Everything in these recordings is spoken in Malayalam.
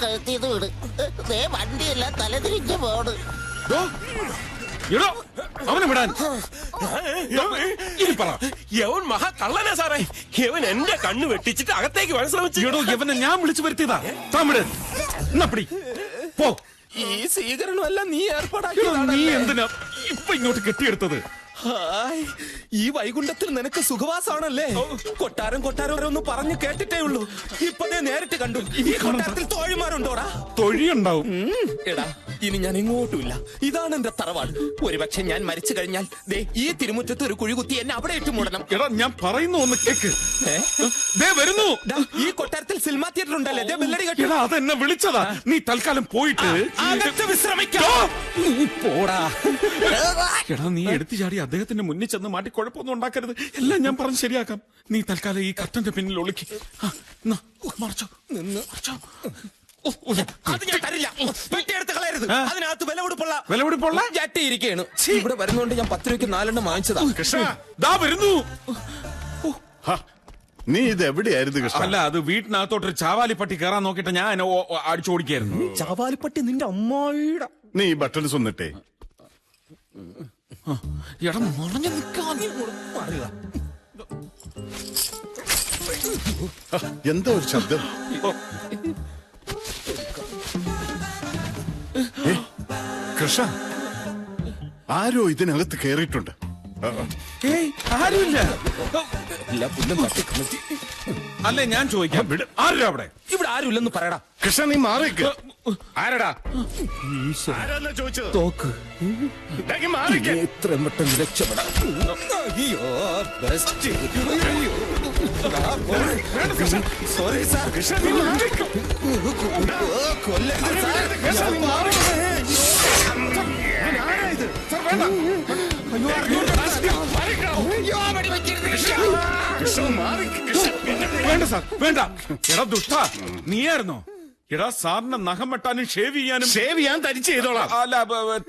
കഴുത്തിന്ന് വീട്. വണ്ടിയെല്ലാം തലതിരിഞ്ഞ് പോണ്. അവനെ വിടാൻ യവൻ മഹാ കള്ളനാ സാറേ. യവൻ എന്റെ കണ്ണ് വെട്ടിച്ചിട്ട് അകത്തേക്ക് വരാൻ ശ്രമിച്ചു. യവനെ ഞാൻ വിളിച്ചു വരുത്തിയതാ. താമിട് എന്നപ്പടി പോ. ഈ സ്വീകരണമെല്ലാം നീ ഏർപ്പാടാക്കി. നീ എന്തിനാ ഇപ്പൊ ഇങ്ങോട്ട് കെട്ടിയെടുത്തത്? ഈ വൈകുണ്ഠത്തിൽ നിനക്ക് സുഖവാസമാണല്ലേ? കൊട്ടാരം ഒന്ന് പറഞ്ഞു കേട്ടിട്ടേ ഉള്ളൂ. ഇപ്പതേ നേരിട്ട് കണ്ടു. ഈ കൊട്ടാരത്തിൽ തോഴിമാരുണ്ടോടാ? തൊഴിയുണ്ടാവും. എടാ ഇനി ഞാൻ എങ്ങോട്ടുമില്ല. ഇതാണ് എന്റെ തറവാട്. ഒരുപക്ഷെ ഞാൻ മരിച്ചു കഴിഞ്ഞാൽ ദേ ഈ തിരുമുറ്റത്ത് ഒരു കുഴി കുത്തി എന്നെ അവിടെ ഇട്ട് മൂടണം. എടാ ഞാൻ പറയുന്നു ഒന്ന് കേക്ക്. വരുന്നു. ഈ കൊട്ടാരത്തിൽ സിനിമാ തിയേറ്റർ ഉണ്ടല്ലേ? ദേ ബെല്ലടി കെട്ടി. എടാ അതെന്നെ വിളിച്ചതാ. നീ തൽക്കാലം പോയിട്ട് വിശ്രമിക്കാം. പോടാ. എടാ നീ എടുത്തു ചാടി അദ്ദേഹത്തിന്റെ മുന്നിൽ ചെന്ന് മാറ്റി കുഴപ്പമൊന്നും ഉണ്ടാക്കരുത്. എല്ലാം ഞാൻ പറഞ്ഞ് ശരിയാക്കാം. നീ തൽക്കാലം ഈ കർട്ടന്റെ പിന്നിൽ ഒളിക്ക്. മറച്ചോ നിന്ന് അത് ഞാൻ തരില്ല. വെട്ടിയെടുത്ത് കളയരുത്. അതിനകത്ത് വിലപിടിപ്പുള്ള ജട്ടിയിരിക്കുകയാണ്. ഇവിടെ വരുന്നോണ്ട് ഞാൻ 10 രൂപയ്ക്ക് 4 എണ്ണം വാങ്ങിച്ചതാ. ദാ വരുന്നു. നീ ഇത് എവിടെയായിരുന്നു കൃഷ്ണ? അല്ല അത് വീട്ടിനകത്തോട്ടൊരു ചാവാലിപ്പട്ടി കയറാൻ നോക്കിയിട്ട് ഞാൻ എന്നെ അടിച്ചോടിക്കായിരുന്നു. ചാവാലിപ്പട്ടി നിന്റെ അമ്മായിയുടെ. നീ ഈ ബട്ടൺസ് ഒന്നിട്ടേ. എടാ മറഞ്ഞു നിൽക്കാൻ. എന്താ ഒരു ശബ്ദം? കൃഷ്ണ ആരോ ഇതിനകത്ത് കയറിയിട്ടുണ്ട്. ആരുമില്ല. അല്ലേ ഞാൻ ചോദിക്കാം. ആരും അവിടെ ഇവിടെ ആരുമില്ലെന്ന് പറയടാ. കൃഷ്ണ നീ മാറിക്ക്. ആരടാ ചോദിച്ചത്? തോക്ക് എത്രയും പെട്ടെന്ന് രക്ഷപ്പെടാം. Sorry sir. വേണ്ട സാർ വേണ്ട. എടാ ദുഷ്ട നീയായിരുന്നോ? എടാ സാറിന് നഖം വെട്ടാനും ഷേവ് ചെയ്യാൻ തരിച്ച് ചെയ്തോളാം. അല്ല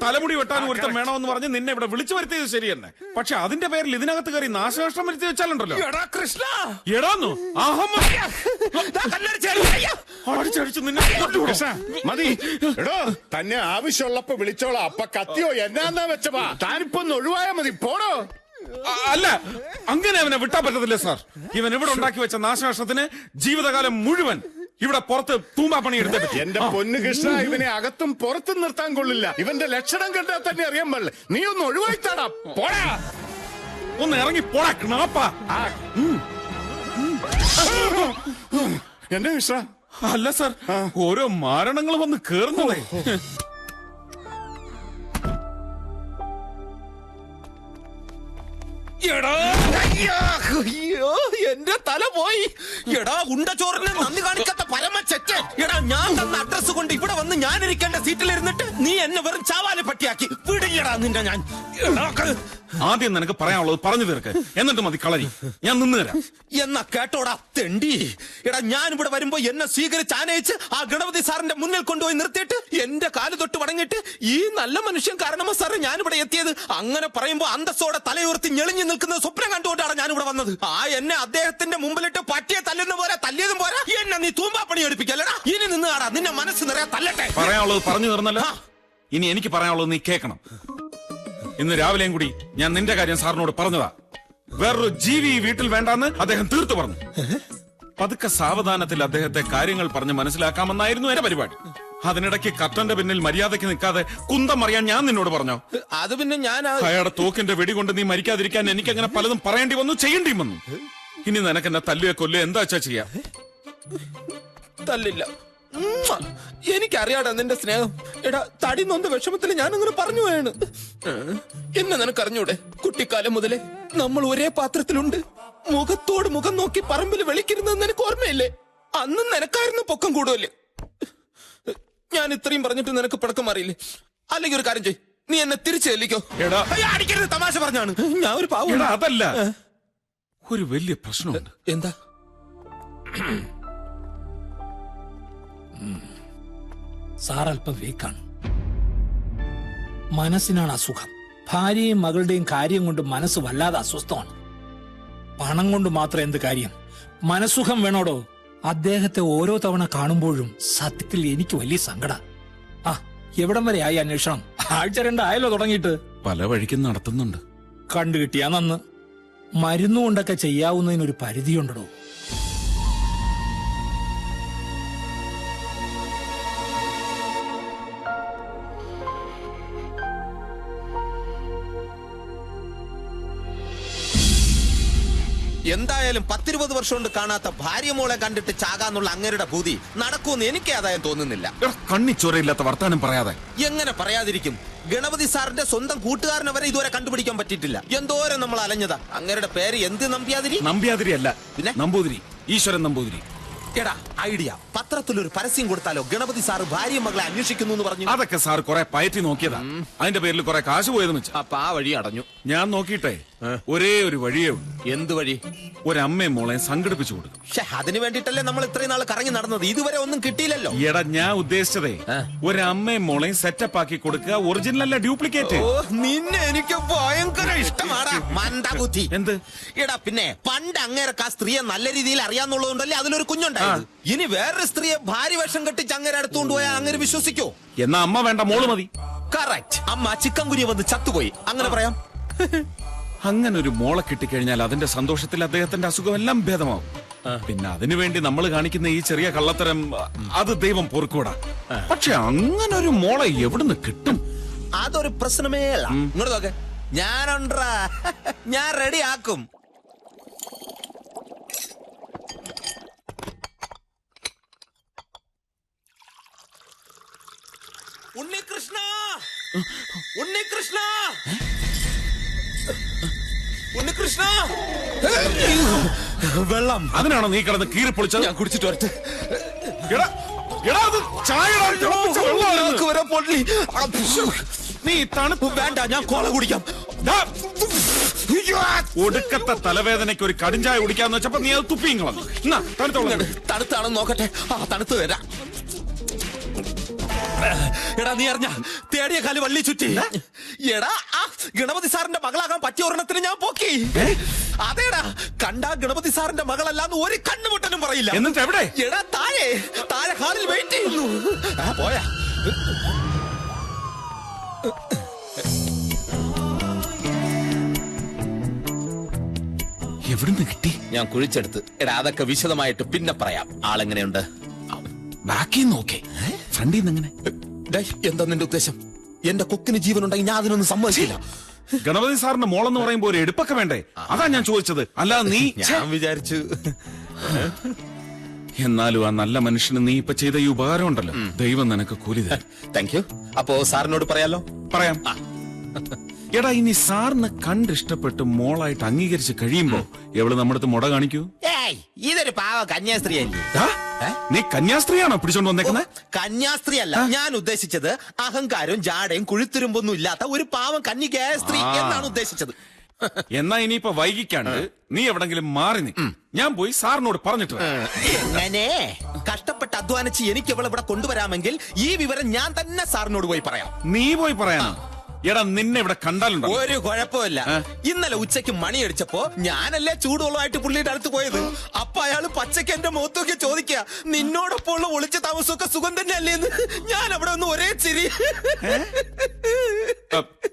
തലമുടി വെട്ടാനും ഒരുത്തം വേണമെന്ന് പറഞ്ഞ് നിന്നെ ഇവിടെ വിളിച്ചു വരുത്തിയത് ശരി തന്നെ. പക്ഷെ അതിന്റെ പേരിൽ ഇതിനകത്ത് കയറി നാശനഷ്ടം വരുത്തി വെച്ചാലുണ്ടല്ലോ. കൃഷ്ണ എടാന്നു അടിച്ചടിച്ചു നിന്നെ. മതി എടോ, തന്നെ ആവശ്യമുള്ളപ്പോ വിളിച്ചോളാം. അപ്പൊ കത്തിയോ എന്നാ വെച്ചപ്പാ താനിപ്പോ ഒന്ന് ഒഴിവായാ മതി. പോടോ. അല്ല അങ്ങനെ അവനെ വിട്ടാൻ പറ്റത്തില്ല സാർ. ഇവൻ ഇവിടെ ഉണ്ടാക്കി വെച്ച നാശനഷ്ടത്തിന് ജീവിതകാലം മുഴുവൻ ഇവിടെ പുറത്ത് തൂമ്പാപ്പണി എടുത്തിട്ട്. എന്റെ പൊന്നു കൃഷ്ണ, ഇവനെ അകത്തും പുറത്തും നിർത്താൻ കൊള്ളില്ല. ഇവന്റെ ലക്ഷണം കണ്ടാൽ തന്നെ അറിയാൻ പാടില്ല. നീ ഒന്ന് ഒഴിവായിത്താടാ. പോടാ. ഒന്ന് ഇറങ്ങി പോടാ ക്നാപ്പാ. എന്റെ കൃഷ്ണ. അല്ല സാർ ഓരോ മാരണങ്ങൾ വന്ന് കേറുന്നതേ. എന്റെ തല പോയി. എടാ ഉണ്ടച്ചോറിന് നന്ദി കാണിക്കാത്ത പരമ ചെറ്റ്. എടാ ഞാൻ തന്ന അഡ്രസ് കൊണ്ട് ഇവിടെ വന്ന് ഞാൻ ഇരിക്കേണ്ട സീറ്റിലിരുന്നിട്ട് നീ എന്നെ വെറും ചാവാലെ പട്ടിയാക്കി. വിടില്ലടാ നിന്റെ ഞാൻ. ആദ്യം നിനക്ക് പറയാനുള്ളത് പറഞ്ഞു തീർക്ക്, എന്നിട്ട് മതി കളരി. ഞാൻ നിന്ന് തരാം. എന്നാ കേട്ടോടാ തെണ്ടി. എടാ ഞാൻ ഇവിടെ വരുമ്പോ എന്നെ സ്വീകരിച്ച് ആനയിച്ച് ആ ഗണപതി സാറിന്റെ മുന്നിൽ കൊണ്ടുപോയി നിർത്തിയിട്ട് എന്റെ കാല് തൊട്ട് വടങ്ങിട്ട് ഈ നല്ല മനുഷ്യൻ കാരണമോ സാറ് ഞാനിവിടെ എത്തിയത്. അങ്ങനെ പറയുമ്പോ അന്തസ്സോടെ തലയുയർത്തി ഞെളിഞ്ഞു നിൽക്കുന്ന സ്വപ്നം കണ്ടുകൊണ്ടാണ് ഞാൻ ഇവിടെ വന്നത്. ആ എന്നെ അദ്ദേഹത്തിന്റെ മുമ്പിലിട്ട് പട്ടിയെ തല്ലുന്ന പോലെ തല്ലിയതും പോരാ എന്നെ നീ തൂമ്പാപ്പണി എടുപ്പിക്കല്ലടാ. ഇനി നിന്ന് ആടാ നിന്നെ മനസ്സ് നിറയെ തല്ലട്ടെ. പറയാനുള്ളത് പറഞ്ഞു തീർന്നല്ലോ. ഇനി എനിക്ക് പറയാനുള്ളത് നീ കേൾക്കണം. ഇന്ന് രാവിലെയും കൂടി ഞാൻ നിന്റെ കാര്യം സാറിനോട് പറഞ്ഞതാ. വേറൊരു ജീവി ഈ വീട്ടിൽ വേണ്ടാന്ന് അദ്ദേഹം തീർത്തു പറഞ്ഞു. പതുക്കെ സാവധാനത്തിൽ അദ്ദേഹത്തെ കാര്യങ്ങൾ പറഞ്ഞ് മനസ്സിലാക്കാമെന്നായിരുന്നു എന്റെ പരിപാടി. അതിനിടയ്ക്ക് കർട്ടന്റെ പിന്നിൽ മര്യാദയ്ക്ക് നിൽക്കാതെ കുന്തം അറിയാൻ ഞാൻ നിന്നോട് പറഞ്ഞോ? അത് പിന്നെ ഞാൻ അയാളുടെ തോക്കിന്റെ വെടി കൊണ്ട് നീ മരിക്കാതിരിക്കാൻ എനിക്ക് അങ്ങനെ പലതും പറയേണ്ടി വന്നു, ചെയ്യേണ്ടി വന്നു. ഇനി നിനക്ക് എന്നെ തല്ലുകയോ കൊല്ലുകയോ എന്താ വെച്ചാ ചെയ്യാം. തല്ലില്ല. എനിക്കറിയാടാ നിന്റെ സ്നേഹം. എടാ തടി നൊന്ത വിഷമത്തിൽ ഞാനങ്ങനെ പറഞ്ഞു പോയാണ്. എന്നെ നിനക്കറിഞ്ഞൂടെ? കുട്ടിക്കാലം മുതലേ നമ്മൾ ഒരേ പാത്രത്തിലുണ്ട്. മുഖത്തോട് മുഖം നോക്കി പറമ്പിൽ വിളിക്കരുതെന്ന് നിനക്ക് ഓർമ്മയില്ലേ? അന്നും നിനക്കായിരുന്നു പൊക്കം കൂടുതല്. ഞാൻ ഇത്രയും പറഞ്ഞിട്ട് നിനക്ക് പിടക്കം മാറിയില്ലേ? അല്ലെങ്കിൽ ഒരു കാര്യം ചെയ്, നീ എന്നെ തിരിച്ചു ചെല്ലിക്കോ. അടിക്കരുത്, തമാശ പറഞ്ഞാണ്. ഞാൻ ഒരു പാവം. അതല്ല, ഒരു വലിയ പ്രശ്നമുണ്ട്. എന്താ? സാർ അല്പം വീക്കാണ്. മനസ്സിനാണ് അസുഖം. ഭാര്യയും മകളുടെയും കാര്യം കൊണ്ട് മനസ്സ് വല്ലാതെ അസ്വസ്ഥമാണ്. പണം കൊണ്ട് മാത്രം എന്ത് കാര്യം? മനസ്സുഖം വേണോടോ. അദ്ദേഹത്തെ ഓരോ തവണ കാണുമ്പോഴും സത്യത്തിൽ എനിക്ക് വലിയ സങ്കട. ആ, എവിടം വരെ ആയി അന്വേഷണം? ആഴ്ച 2 ആയല്ലോ തുടങ്ങിയിട്ട്. പല വഴിക്കും നടത്തുന്നുണ്ട്. കണ്ടു കിട്ടിയാ നന്ന്. മരുന്നുകൊണ്ടൊക്കെ ചെയ്യാവുന്നതിനൊരു പരിധിയുണ്ടോ? എന്തായാലും 10-20 വർഷം കൊണ്ട് കാണാത്ത ഭാര്യ മോളെ കണ്ടിട്ട് ചാകാന്നുള്ള അങ്ങേരുടെ ഭൂതി നടക്കുമെന്ന് എനിക്ക് ആദായം തോന്നുന്നില്ല. കണ്ണിച്ചോരയില്ലാത്ത വർത്താനം പറയാതെ. എങ്ങനെ പറയാതിരിക്കും? ഗണപതി സാറിന്റെ സ്വന്തം കൂട്ടുകാരനെ വരെ ഇതുവരെ കണ്ടുപിടിക്കാൻ പറ്റിയിട്ടില്ല. എന്തോരം നമ്മൾ അലഞ്ഞതാ. അങ്ങേരുടെ പേര് എന്ത് നമ്പ്യാതിരി? നമ്പ്യാതിരി അല്ല, പിന്നെ നമ്പൂതിരി. ഈശ്വരൻ നമ്പൂതിരി. എടാ, ഐഡിയ. പത്രത്തിലൊരു പരസ്യം കൊടുത്താലോ? ഗണപതി സാറ് ഭാര്യ മകളെ അന്വേഷിക്കുന്നു എന്ന് പറഞ്ഞു. അതൊക്കെ സാർ കുറെ പയറ്റി നോക്കിയതാ. അതിന്റെ പേരിൽ കുറെ കാശ് പോയതെന്ന് വെച്ചാ. അപ്പൊ ആ വഴി അടഞ്ഞു. ഞാൻ നോക്കിയിട്ടേ ഒരേ ഒരു വഴിയേ ഉള്ളൂ. എന്ത് വഴി? ഒരമ്മയും മോളെ സംഘടിപ്പിച്ചു കൊടുക്കും. അതിന് വേണ്ടിട്ടല്ലേ നമ്മൾ ഇത്രയും നാൾ കറങ്ങി നടന്നത്. ഇതുവരെ ഒന്നും കിട്ടിയില്ലല്ലോ. എടാ, ഞാൻ ഉദ്ദേശിച്ചതേ ഒരമ്മയും മോളെയും സെറ്റപ്പ് ആക്കി കൊടുക്കുക. ഒറിജിനൽ അല്ല, ഡ്യൂപ്ലിക്കേറ്റ്. ഓ, നിന്നെ എനിക്ക് ഭയങ്കര ഇഷ്ടമാടാ മന്ദബുദ്ധി. എന്ത്? എടാ, പിന്നെ പണ്ട് അങ്ങേരക്ക് ആ സ്ത്രീയെ നല്ല രീതിയിൽ അറിയാന്നുള്ളതുകൊണ്ടല്ലേ അതിലൊരു കുഞ്ഞുണ്ടായത്. ഇനി വേറൊരു സ്ത്രീയെ ഭാര്യ വേഷം കെട്ടിച്ച് അങ്ങേരെ അടുത്തുകൊണ്ട് പോയാൽ അങ്ങനെ വിശ്വസിക്കോ? എന്നാ അമ്മ വേണ്ട, മോള് മതി. കറക്റ്റ്. അമ്മ ചിക്കൻ കുനിയെ വന്ന് ചത്തുപോയി, അങ്ങനെ പറയാം. അങ്ങനെ ഒരു മോളെ കിട്ടിക്കഴിഞ്ഞാൽ അതിന്റെ സന്തോഷത്തിൽ അദ്ദേഹത്തിന്റെ അസുഖം എല്ലാം ഭേദമാവും. പിന്നെ അതിനുവേണ്ടി നമ്മൾ കാണിക്കുന്ന ഈ ചെറിയ കള്ളത്തരം അത് ദൈവം പൊറുക്കൂടാ. പക്ഷെ അങ്ങനെ ഒരു മോളെ എവിടുന്ന് കിട്ടും? അതൊരു പ്രശ്നമേ അല്ല. ഇങ്ങോട്ട് നോക്കെ, ഞാനുണ്ടാ, ഞാൻ റെഡി ആക്കും. ഉണ്ണികൃഷ്ണ, ഉണ്ണികൃഷ്ണ, ഉണ്ണികൃഷ്ണ. വെള്ളം. അതിനാണോ നീ കിടന്ന് കീറിപ്പൊളിച്ചത്? ഞാൻ കുടിച്ചിട്ട് വരട്ടെ. എടാ, എടാ, അത് ചായയുടെ തിളപ്പിച്ച വെള്ളമായിരുന്നു. വരെ പൊള്ളി. നീ തണുപ്പ് വേണ്ട, ഞാൻ കോള കുടിക്കാം. ദാ, ഒടുക്കത്തെ തലവേദനയ്ക്ക് ഒരു കടുംചായ കുടിക്കാന്ന് വെച്ചപ്പോ നീ അത് തുപ്പിയും കളഞ്ഞു. എന്നാ തണുത്തോളം. തണുത്താണെന്ന് നോക്കട്ടെ. ആ, തണുത്ത് വരാം. എടാ, നീ അറിഞ്ഞ തേടിയ കാല് വള്ളി ചുറ്റി. എടാ, ആ ഗണപതി സാറിന്റെ മകളാകാൻ പറ്റിയ ഒരെണ്ണത്തിന് ഞാൻ പോക്കി. അതേടാ, കണ്ടാ ഗണപതി സാറിന്റെ മകളല്ലാന്ന് ഒരു കണ്ണുമുട്ടനും പറയില്ല. എന്നിട്ട് എവിടെ? എടാ, താഴെ ഹാളിൽ വെയിറ്റ് ചെയ്യുന്നു. പോയാ എവിടുന്ന് കിട്ടി? ഞാൻ കുഴിച്ചെടുത്ത്. എടാ, അതൊക്കെ വിശദമായിട്ട് പിന്നെ പറയാം. ആളെങ്ങനെയുണ്ട്? ബാക്കി നോക്കേ, ഫ്രണ്ടിൽ നിന്ന് എങ്ങനെ? എന്താ നിന്റെ ഉദ്ദേശം? എന്റെ കൊക്കിന് ജീവനുണ്ടെങ്കിൽ ഞാൻ അതിനൊന്നും സമ്മതിച്ചില്ല. ഗണപതി സാറിന്റെ മോളെന്ന് പറയുമ്പോ ഒരു എടുപ്പൊക്കെ വേണ്ടേ? അതാ ഞാൻ ചോദിച്ചത്. അല്ലാതെ നീ. ഞാൻ വിചാരിച്ചു. എന്നാലും ആ നല്ല മനുഷ്യന് നീ ഇപ്പൊ ചെയ്ത ഈ ഉപകാരം ഉണ്ടല്ലോ, ദൈവം നിനക്ക് കൂലി തരും. Thank you. അപ്പോ സാറിനോട് പറയാലോ? പറയാം. എടാ, ഇനി സാറിന് കണ്ടിഷ്ടപ്പെട്ട് മോളായിട്ട് അംഗീകരിച്ച് കഴിയുമ്പോ എവള് നമ്മുടെ അടുത്ത് മുട കാണിക്കൂ? ഇതൊരു പാവ കന്യാസ്ത്രീ അല്ലേ? നീ കന്യാസ്ത്രീയാണോ പിടിച്ചോണ്ട് വന്നേക്കുന്നത്? കന്യാസ്ത്രീ അല്ല ഞാൻ ഉദ്ദേശിച്ചത്. അഹങ്കാരവും ജാടയും കുഴിത്തുരുമ്പൊന്നും ഇല്ലാത്ത ഒരു പാവം കന്യകയായ സ്ത്രീ എന്നാണ് ഉദ്ദേശിച്ചത്. എന്നാ ഇനിയിപ്പോ വൈകിക്കാണ്ട് നീ എവിടെങ്കിലും മാറി നീ. ഞാൻ പോയി സാറിനോട് പറഞ്ഞിട്ട് എങ്ങനെ കഷ്ടപ്പെട്ട് അധ്വാനിച്ച് എനിക്ക് ഇവിടെ കൊണ്ടുവരാമെങ്കിൽ ഈ വിവരം ഞാൻ തന്നെ സാറിനോട് പോയി പറയാം. നീ പോയി പറയാനോ? എടാ, നിന്നെ ഇവിടെ കണ്ടാലുണ്ടോ? ഒരു കുഴപ്പമില്ല. ഇന്നലെ ഉച്ചയ്ക്ക് മണിയടിച്ചപ്പോ ഞാനല്ലേ ചൂടുവെള്ളമായിട്ട് പുള്ളിയുടെ അടുത്ത് പോയത്. അപ്പൊ അയാള് പച്ചയ്ക്ക് എന്റെ മുഖത്തൊക്കെ ചോദിക്കുക, നിന്നോടൊപ്പം ഉള്ള ഒളിച്ച താമസമൊക്കെ സുഖം തന്നെ അല്ലേന്ന്. ഞാൻ അവിടെ ഒന്ന് ഒരേ ചിരി.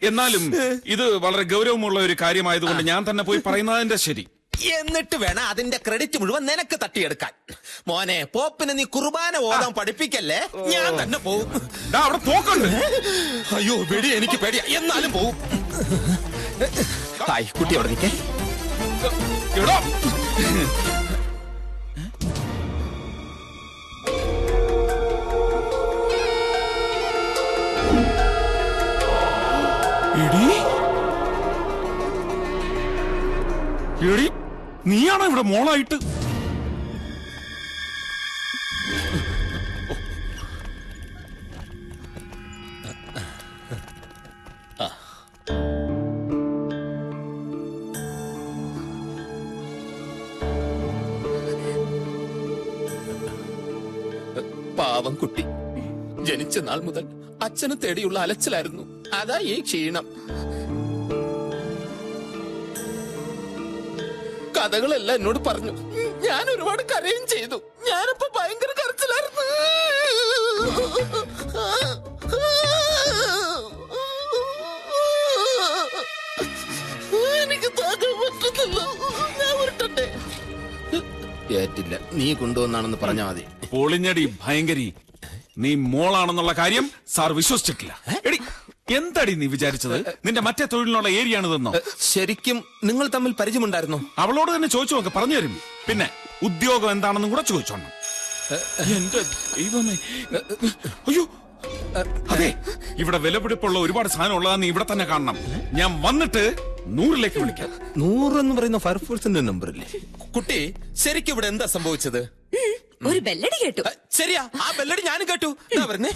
എന്നാലും ഇത് വളരെ ഗൗരവമുള്ള ഒരു കാര്യമായതുകൊണ്ട് ഞാൻ തന്നെ പോയി പറയുന്നതിന്റെ ശരി. എന്നിട്ട് വേണം അതിന്റെ ക്രെഡിറ്റ് മുഴുവൻ നിനക്ക് തട്ടിയെടുക്കാൻ. മോനെ, പോപ്പിനെ നീ കുർബാന ഓതാൻ പഠിപ്പിക്കല്ലേ. ഞാൻ തന്നെ പോവും. അവിടെ പോക്കുണ്ട്. അയ്യോ, പേടി, എനിക്ക് പേടിയാ. എന്നാലും പോവും. ഹായ് കുട്ടി, അവിടെ നിൽക്കേ. എടി, നീയാണോ ഇവിടെ മോളായിട്ട്? പാവം കുട്ടി. ജനിച്ച നാൾ മുതൽ അച്ഛന് തേടിയുള്ള അലച്ചിലായിരുന്നു. അതാ ഈ ക്ഷീണം. കഥകളെല്ലാം എന്നോട് പറഞ്ഞു. ഞാൻ ഒരുപാട് കരയും ചെയ്തു. ഞാനിപ്പോ ഭയങ്കര കരച്ചിലായിരുന്നു. എനിക്ക് താങ്ങാൻ പറ്റുന്നില്ല. ഞാൻ ഉരുട്ടട്ടെ? ഏറ്റില്ല, നീ കൊണ്ടുവന്നാണെന്ന് പറഞ്ഞാ മതി. പൊളിഞ്ഞടി ഭയങ്കരി, നീ മോളാണെന്നുള്ള കാര്യം സാർ വിശ്വസിച്ചിട്ടില്ല. എടി എന്തടി നീ വിചാരിച്ചത്? നിന്റെ മറ്റേ തൊഴിലിനുള്ള ഏരിയയാണിതെന്നോ? ശരിക്കും നിങ്ങൾ തമ്മിൽ പരിചയമുണ്ടായിരുന്നോ? അവളോട് തന്നെ ചോദിച്ചു നോക്ക്, പറഞ്ഞു തരും. പിന്നെ ഉദ്യോഗം എന്താണെന്നും കൂടെ ചോദിച്ചോണം. എന്റെ ദൈവമേ, അയ്യോ അതെ, ഇവിടെ വിലപിടിപ്പുള്ള ഒരുപാട് സാധനം ഉള്ളതാന്ന് ഇവിടെ തന്നെ കാണണം. ഞാൻ വന്നിട്ട് 100ലേക്ക് വിളിക്കാം. 100 എന്ന് പറയുന്ന ഫയർഫോഴ്സിന്റെ നമ്പറില്ലേ? കുട്ടി, ശരിക്കും ഇവിടെ എന്താ സംഭവിച്ചത്? ഒരു ബെല്ലടി കേട്ടു. ശരിയാ, ആ ബെല്ലടി ഞാനും കേട്ടു. എന്താ പറഞ്ഞേ?